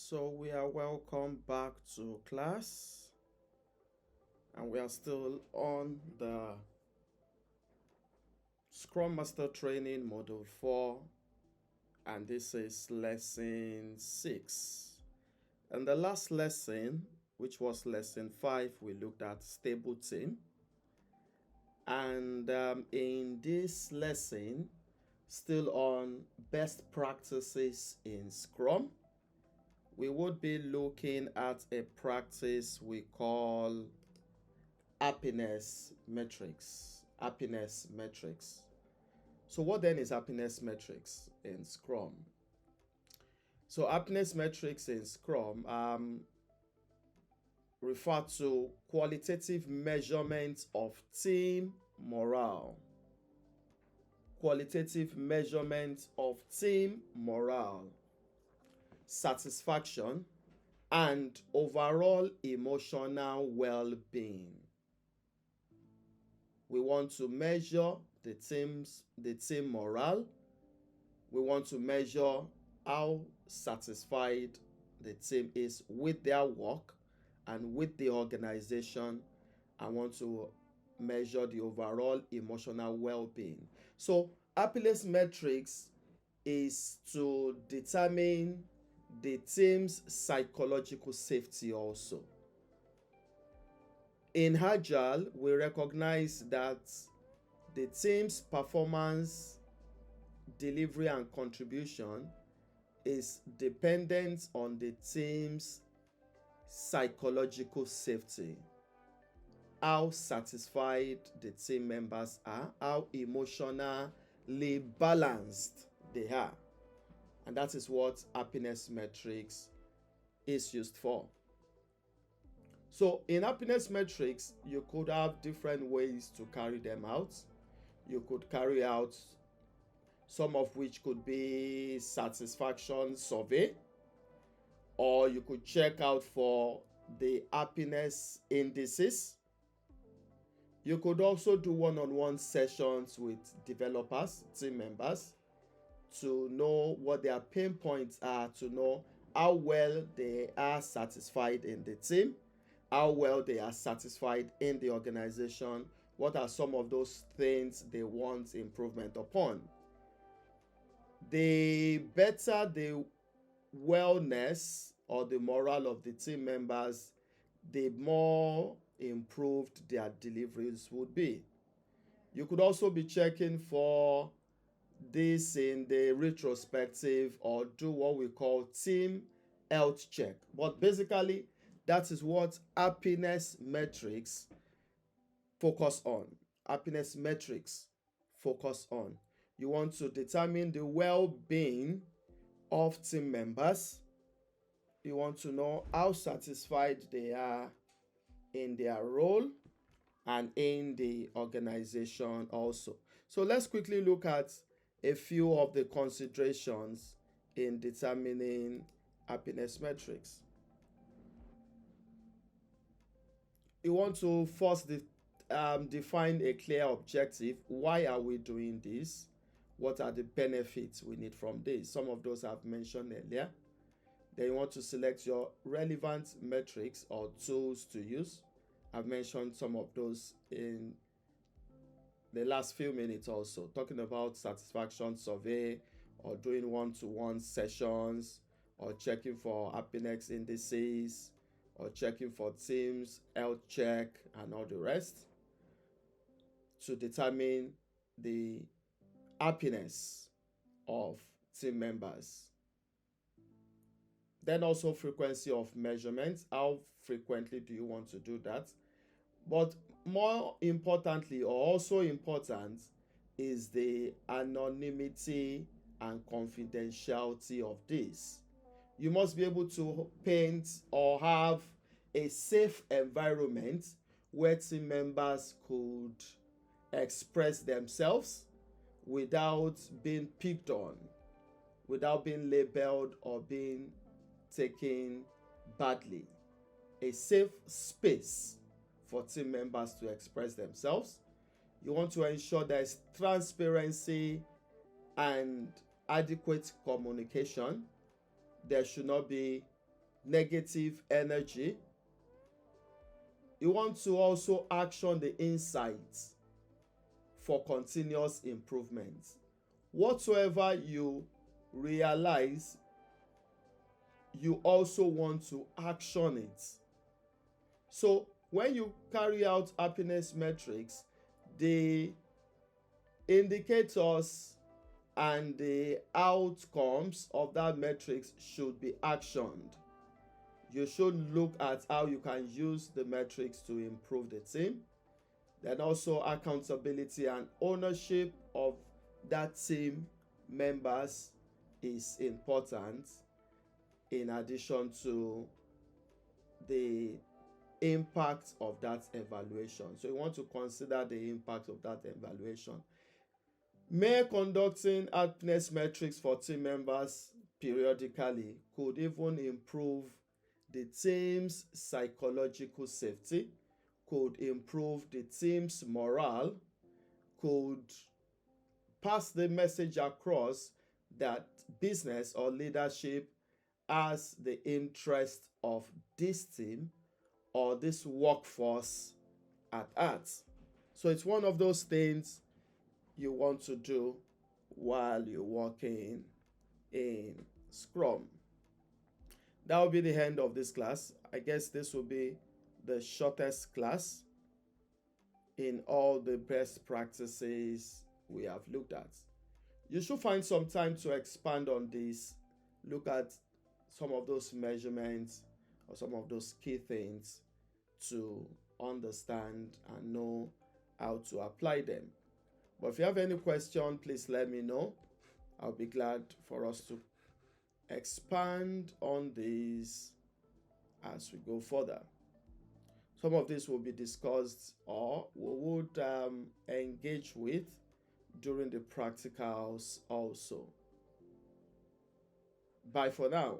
So we are welcome back to class, and we are still on the Scrum Master Training Module 4, and this is lesson 6. And the last lesson, which was lesson 5, we looked at stable team. And in this lesson, still on best practices in Scrum, we would be looking at a practice we call happiness metrics. Happiness metrics. So what then is happiness metrics in Scrum? So happiness metrics in Scrum refer to qualitative measurements of team morale. Qualitative measurements of team morale, satisfaction, and overall emotional well-being. We want to measure the team morale. We want to measure how satisfied the team is with their work and with the organization. I want to measure the overall emotional well-being. So happiness metrics is to determine the team's psychological safety also. In Agile, we recognize that the team's performance, delivery, and contribution is dependent on the team's psychological safety. How satisfied the team members are, how emotionally balanced they are. And that is what happiness metrics is used for. So in happiness metrics, you could have different ways to carry them out. You could carry out some of which could be satisfaction survey, or you could check out for the happiness indices. You could also do one-on-one sessions with developers, team members, to know what their pain points are, to know how well they are satisfied in the team, how well they are satisfied in the organization, what are some of those things they want improvement upon. The better the wellness or the morale of the team members, the more improved their deliveries would be. You could also be checking for this in the retrospective or do what we call team health check. But basically, that is what happiness metrics focus on. Happiness metrics focus on. You want to determine the well-being of team members. You want to know how satisfied they are in their role and in the organization also. So let's quickly look at a few of the considerations in determining happiness metrics. You want to first define a clear objective. Why are we doing this? What are the benefits we need from this? Some of those I've mentioned earlier. Then you want to select your relevant metrics or tools to use. I've mentioned some of those in the last few minutes also, talking about satisfaction survey or doing one-to-one sessions or checking for happiness indices or checking for teams health check and all the rest to determine the happiness of team members. Then also frequency of measurements. How frequently do you want to do that? But more importantly, or also important, is the anonymity and confidentiality of this. You must be able to paint or have a safe environment where team members could express themselves without being picked on, without being labeled or being taken badly. A safe space for team members to express themselves. You want to ensure there is transparency and adequate communication. There should not be negative energy. You want to also action the insights for continuous improvement. Whatsoever you realize, you also want to action it. So when you carry out happiness metrics, the indicators and the outcomes of that metrics should be actioned. You should look at how you can use the metrics to improve the team. Then also accountability and ownership of that team members is important, in addition to the impact of that evaluation. So you want to consider the impact of that evaluation. Mere conducting happiness metrics for team members periodically could even improve the team's psychological safety, could improve the team's morale, could pass the message across that business or leadership has the interest of this team or this workforce at heart. So it's one of those things you want to do while you're working in Scrum. That will be the end of this class. I guess this will be the shortest class in all the best practices we have looked at. You should find some time to expand on this, look at some of those measurements or some of those key things to understand and know how to apply them. But if you have any question, please let me know. I'll be glad for us to expand on these as we go further. Some of this will be discussed or we would engage with during the practicals also. Bye for now.